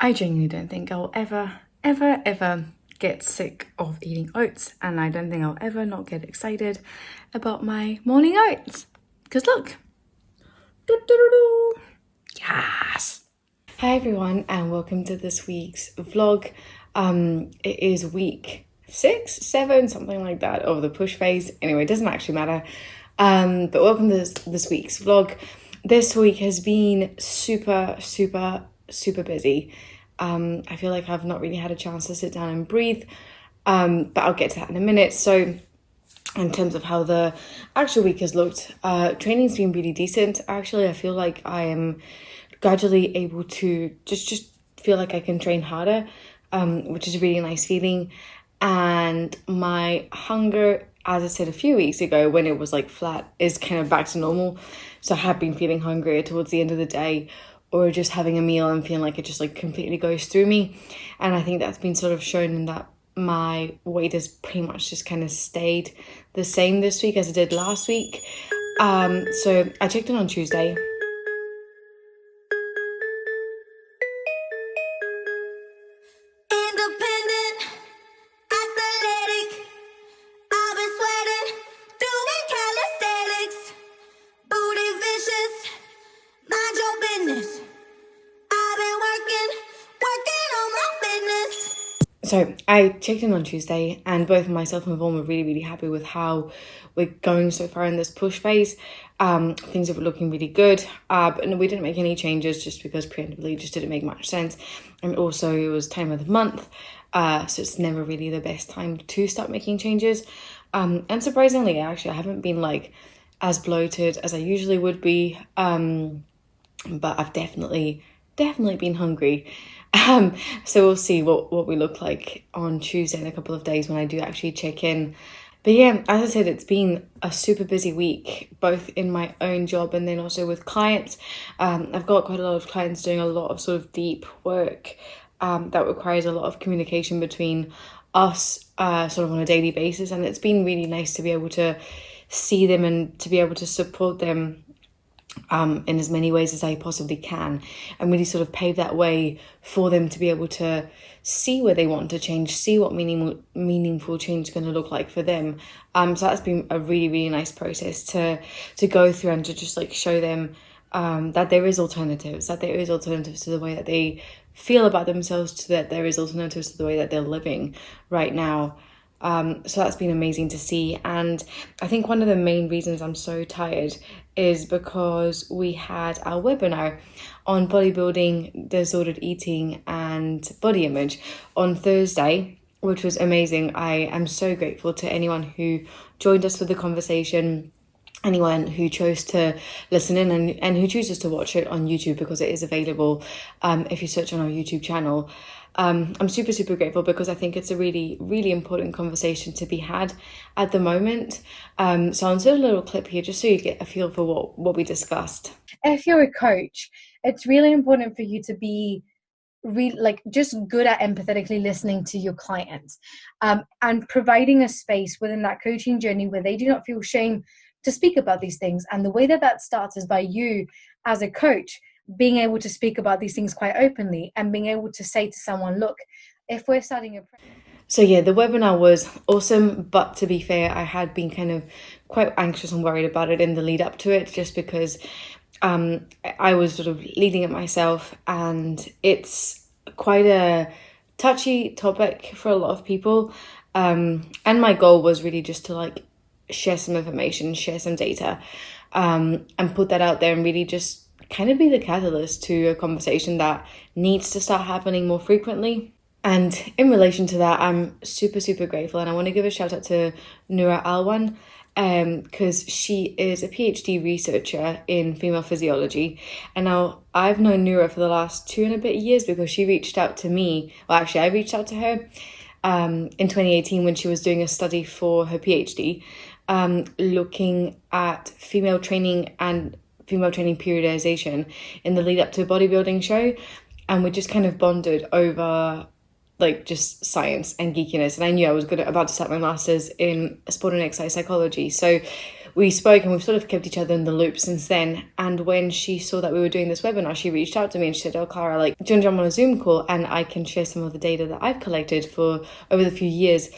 I genuinely don't think I'll ever get sick of eating oats, and I don't think I'll ever not get excited about my morning oats. Because look, doo-doo-doo-doo. Yes. Hi everyone, and welcome to this week's vlog. It is week 6, 7, something like that of the push phase. Anyway, it doesn't actually matter. But welcome to this week's vlog. This week has been super busy. I feel like I've not really had a chance to sit down and breathe, but I'll get to that in a minute. So in terms of how the actual week has looked, training's been really decent. Actually, I feel like I am gradually able to just feel like I can train harder, which is a really nice feeling. And my hunger, as I said a few weeks ago when it was like flat, is kind of back to normal. So I have been feeling hungrier towards the end of the day, or just having a meal and feeling like it just like completely goes through me. And I think that's been sort of shown in that my weight has pretty much just kind of stayed the same this week as it did last week. So I checked in on Tuesday. So I checked in on Tuesday, and both myself and Vaughn were really happy with how we're going so far in this push phase. Things are looking really good, but we didn't make any changes just because preemptively it just didn't make much sense. And also it was time of the month, so it's never really the best time to start making changes. And surprisingly, actually, I haven't been like as bloated as I usually would be, but I've definitely been hungry. So we'll see what we look like on Tuesday in a couple of days when I do actually check in. But yeah, as I said, it's been a super busy week, both in my own job and then also with clients. I've got quite a lot of clients doing a lot of sort of deep work that requires a lot of communication between us sort of on a daily basis. And it's been really nice to be able to see them and to be able to support them in as many ways as I possibly can, and really sort of pave that way for them to be able to see where they want to change, see what meaningful change is going to look like for them. So that's been a really nice process to go through and to just like show them that there is alternatives to the way that they feel about themselves, to that there is alternatives to the way that they're living right now. So that's been amazing to see. And I think one of the main reasons I'm so tired is because we had our webinar on bodybuilding, disordered eating and body image on Thursday, which was amazing. I am so grateful to anyone who joined us for the conversation, anyone who chose to listen in and who chooses to watch it on YouTube, because it is available if you search on our YouTube channel. I'm super grateful because I think it's a really important conversation to be had at the moment. So I'll insert a little clip here just so you get a feel for what we discussed. If you're a coach, it's really important for you to be just good at empathetically listening to your clients, and providing a space within that coaching journey where they do not feel shame to speak about these things. And the way that starts is by you as a coach being able to speak about these things quite openly and being able to say to someone, look, if we're starting a... So yeah, the webinar was awesome, but to be fair, I had been kind of quite anxious and worried about it in the lead up to it, just because I was sort of leading it myself, and it's quite a touchy topic for a lot of people. And my goal was really just to like share some information, share some data, and put that out there and really just kind of be the catalyst to a conversation that needs to start happening more frequently. And in relation to that, I'm super grateful, and I want to give a shout out to Noura Alwan, because she is a PhD researcher in female physiology. And now I've known Noura for the last 2 and a bit years because she reached out to me. Well, actually, I reached out to her in 2018 when she was doing a study for her PhD, looking at female training periodization in the lead up to a bodybuilding show. And we just kind of bonded over like just science and geekiness. And I knew I was about to start my master's in sport and exercise psychology. So we spoke and we've sort of kept each other in the loop since then. And when she saw that we were doing this webinar, she reached out to me and she said, oh, Clara, like, do you want to jump on a Zoom call and I can share some of the data that I've collected for over the few years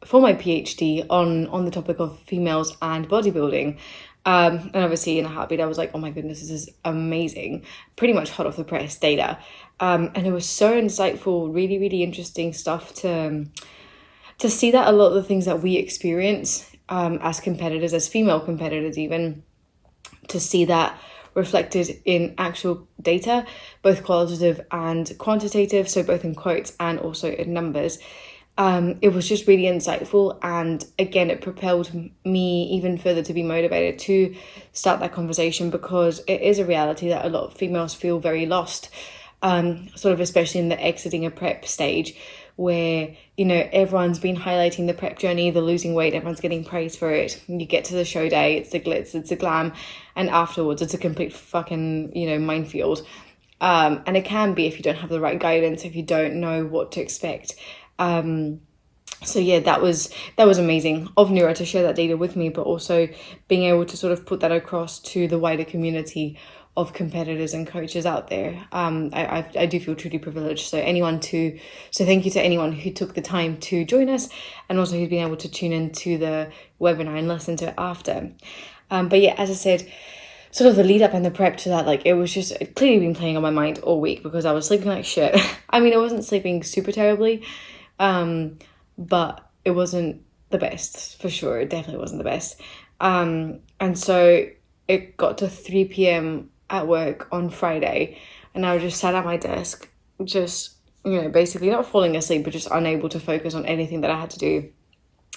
for my PhD on the topic of females and bodybuilding. And obviously in a heartbeat, I was like, oh my goodness, this is amazing. Pretty much hot off the press data. And it was so insightful, really, really interesting stuff to see that a lot of the things that we experience as competitors, as female competitors even, to see that reflected in actual data, both qualitative and quantitative, so both in quotes and also in numbers. It was just really insightful, and again it propelled me even further to be motivated to start that conversation, because it is a reality that a lot of females feel very lost, sort of especially in the exiting a prep stage, where, you know, everyone's been highlighting the prep journey, the losing weight, everyone's getting praised for it. You get to the show day, it's the glitz, it's the glam, and afterwards it's a complete fucking, you know, minefield. And it can be if you don't have the right guidance, if you don't know what to expect. So yeah, that was amazing of Nura to share that data with me, but also being able to sort of put that across to the wider community of competitors and coaches out there. I do feel truly privileged. So thank you to anyone who took the time to join us, and also who's been able to tune into the webinar and listen to it after. But yeah, as I said, sort of the lead up and the prep to that, like, it was just clearly been playing on my mind all week because I was sleeping like shit. I mean, I wasn't sleeping super terribly, but it wasn't the best, for sure. It definitely wasn't the best. And so it got to 3 p.m. at work on Friday, and I was just sat at my desk, just, you know, basically not falling asleep, but just unable to focus on anything that I had to do.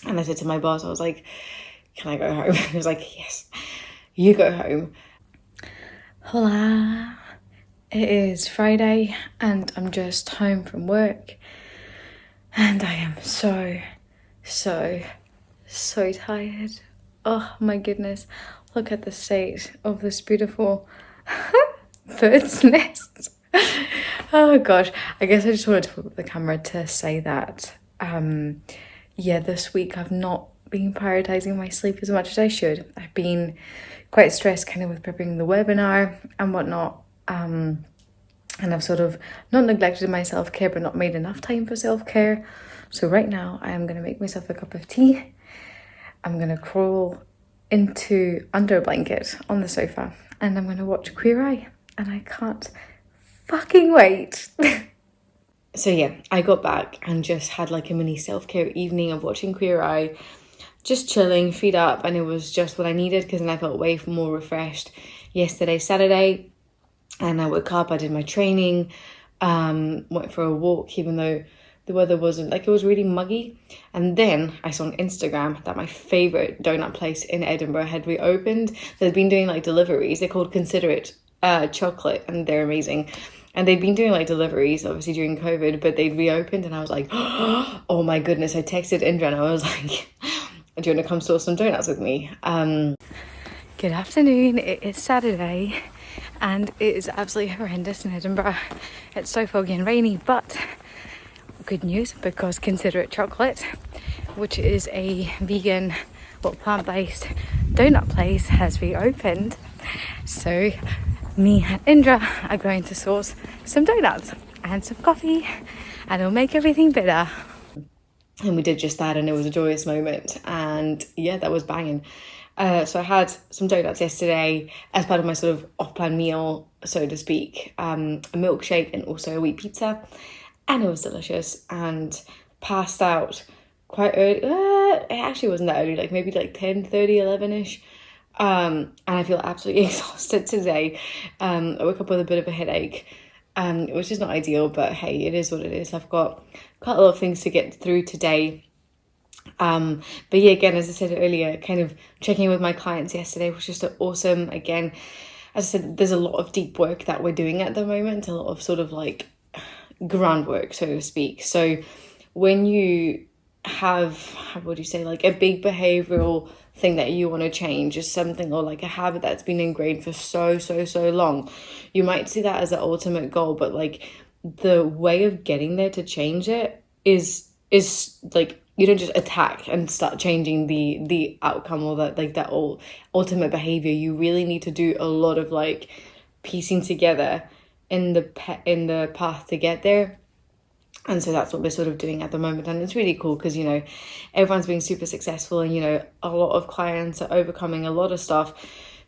And I said to my boss, I was like, can I go home? He was like, yes, you go home. Hola, it is Friday and I'm just home from work, and I am so tired. Oh my goodness, look at the state of this beautiful bird's nest. Oh gosh, I guess I just wanted to put up the camera to say that this week I've not been prioritizing my sleep as much as I should. I've been quite stressed kind of with preparing the webinar and whatnot, and I've sort of not neglected my self-care but not made enough time for self-care. So right now I am going to make myself a cup of tea. I'm going to crawl under a blanket on the sofa and I'm going to watch Queer Eye, and I can't fucking wait. So yeah, I got back and just had like a mini self-care evening of watching Queer Eye, just chilling, feet up, and it was just what I needed, because then I felt way more refreshed yesterday, Saturday, and I woke up, I did my training, went for a walk, even though the weather wasn't, like, it was really muggy. And then I saw on Instagram that my favourite donut place in Edinburgh had reopened. They've been doing like deliveries. They're called Considerate Chocolate, and they're amazing. And they'd been doing like deliveries, obviously during COVID, but they'd reopened, and I was like, oh my goodness. I texted Indra and I was like, do you want to come source some donuts with me? Good afternoon. It is Saturday and it is absolutely horrendous in Edinburgh. It's so foggy and rainy, but good news, because Considerate Chocolate, which is a vegan, plant-based donut place, has reopened. So me and Indra are going to source some donuts and some coffee, and it'll make everything better. And we did just that, and it was a joyous moment, and yeah, that was banging. So I had some donuts yesterday as part of my sort of off-plan meal, so to speak, a milkshake and also a wheat pizza, and it was delicious, and passed out quite early. It actually wasn't that early, like maybe like 10:30, 11ish. And I feel absolutely exhausted today. I woke up with a bit of a headache, which is not ideal, but hey, it is what it is. I've got quite a lot of things to get through today. But yeah, again, as I said earlier, kind of checking in with my clients yesterday was just awesome. Again, as I said, there's a lot of deep work that we're doing at the moment, a lot of sort of like groundwork, so to speak. So when you have, how would you say, like a big behavioral thing that you want to change, is something, or like a habit that's been ingrained for so long, you might see that as the ultimate goal, but like the way of getting there to change it is like you don't just attack and start changing the outcome or that ultimate behavior. You really need to do a lot of like piecing together in the path to get there. And so that's what we're sort of doing at the moment. And it's really cool because, everyone's being super successful, and, a lot of clients are overcoming a lot of stuff,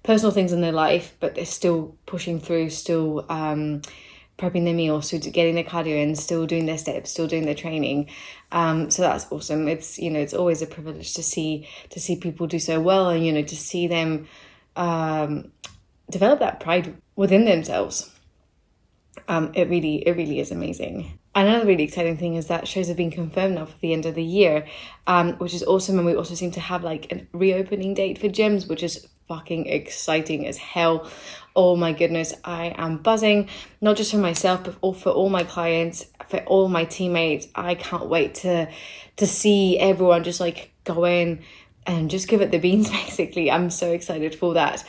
personal things in their life, but they're still pushing through, still prepping their meals, still getting their cardio in, still doing their steps, still doing their training. So that's awesome. It's, it's always a privilege to see people do so well, and, to see them develop that pride within themselves. It really is amazing. Another really exciting thing is that shows have been confirmed now for the end of the year, which is awesome. And we also seem to have like a reopening date for gyms, which is fucking exciting as hell. Oh my goodness, I am buzzing, not just for myself, but for all my clients, for all my teammates. I can't wait to see everyone just like go in and just give it the beans, basically. I'm so excited for that.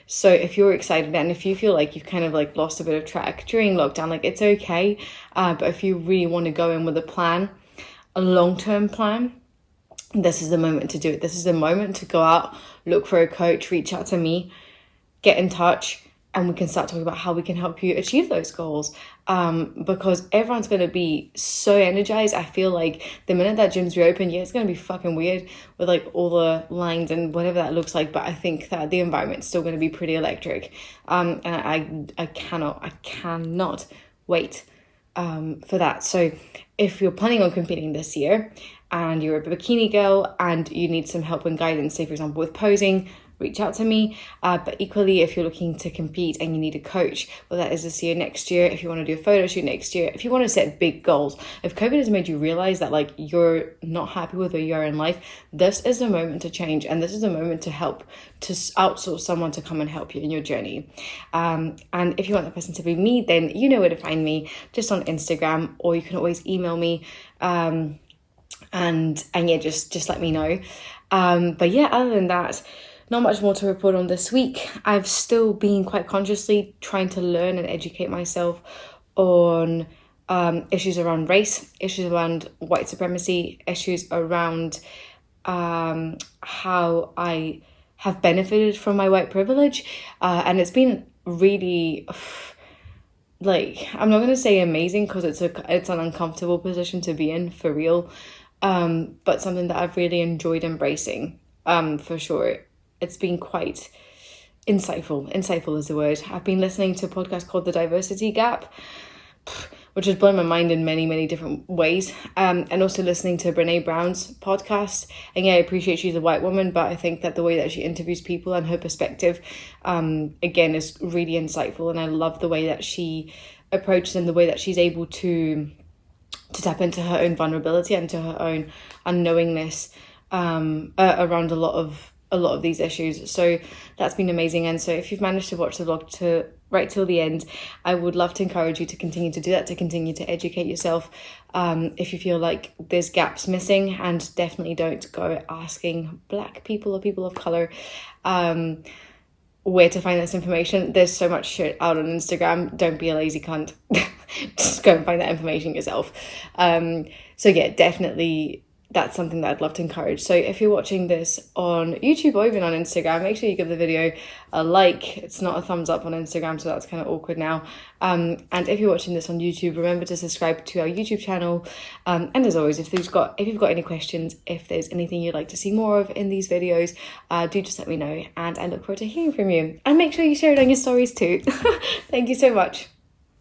So if you're excited and if you feel like you've kind of like lost a bit of track during lockdown, like it's okay. But if you really want to go in with a plan, a long-term plan, this is the moment to do it. This is the moment to go out, look for a coach, reach out to me, get in touch, and we can start talking about how we can help you achieve those goals. Because everyone's going to be so energized. I feel like the minute that gyms reopen, it's going to be fucking weird with like all the lines and whatever that looks like. But I think that the environment's still going to be pretty electric. And I cannot wait for that. So if you're planning on competing this year and you're a bikini girl and you need some help and guidance, say for example with posing, reach out to me. But equally, if you're looking to compete and you need a coach, well, that is this year, next year, if you want to do a photo shoot next year, if you want to set big goals, if COVID has made you realize that like you're not happy with where you are in life, this is the moment to change, and this is the moment to help, to outsource someone to come and help you in your journey. And if you want that person to be me, then you know where to find me, just on Instagram, or you can always email me. And yeah, just let me know. But yeah, other than that, not much more to report on this week. I've still been quite consciously trying to learn and educate myself on issues around race, issues around white supremacy, issues around how I have benefited from my white privilege. And it's been really, like, I'm not going to say amazing because it's an uncomfortable position to be in, for real. But something that I've really enjoyed embracing, for sure. It's been quite insightful. Insightful is the word. I've been listening to a podcast called The Diversity Gap, which has blown my mind in many, many different ways. And also listening to Brene Brown's podcast. And yeah, I appreciate she's a white woman, but I think that the way that she interviews people and her perspective, again, is really insightful. And I love the way that she approaches and the way that she's able to tap into her own vulnerability and to her own unknowingness around a lot of these issues. So that's been amazing. And so if you've managed to watch the vlog right till the end, I would love to encourage you to continue to do that, to continue to educate yourself. If you feel like there's gaps missing, and definitely don't go asking Black people or people of color where to find this information. There's so much shit out on Instagram. Don't be a lazy cunt. Just go and find that information yourself. So yeah, definitely that's something that I'd love to encourage. So if you're watching this on YouTube or even on Instagram, make sure you give the video a like. It's not a thumbs up on Instagram, so that's kind of awkward now. And if you're watching this on YouTube, remember to subscribe to our YouTube channel. And as always, if you've got any questions, if there's anything you'd like to see more of in these videos, do just let me know. And I look forward to hearing from you. And make sure you share it on your stories too. Thank you so much.